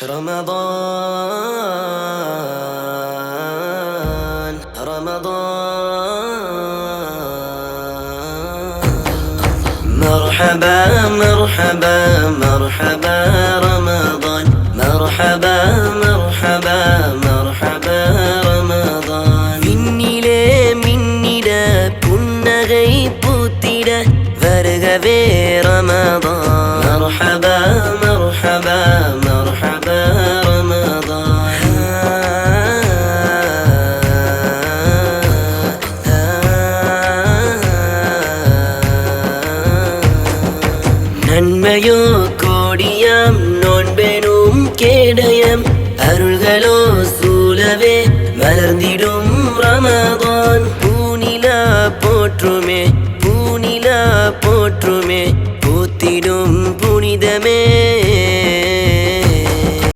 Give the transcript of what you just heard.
رمضان مرحبا مرحبا مرحبا رمضان مرحبا مرحبا مرحبا رمضان மின்னிலே மின்னிட புன்னகை பூத்திட வருகவே ரமதான் مرحبا مرحبا مرحبا رمضان நன்மையோ கோடியாம் நோன்பெனும் கேடயம் அருள்களோ சூழவே மலர்ந்திடும் ரமதான் பூநிலா போற்றுமே பூநிலா போற்றுமே பூத்திடும் புனிதமே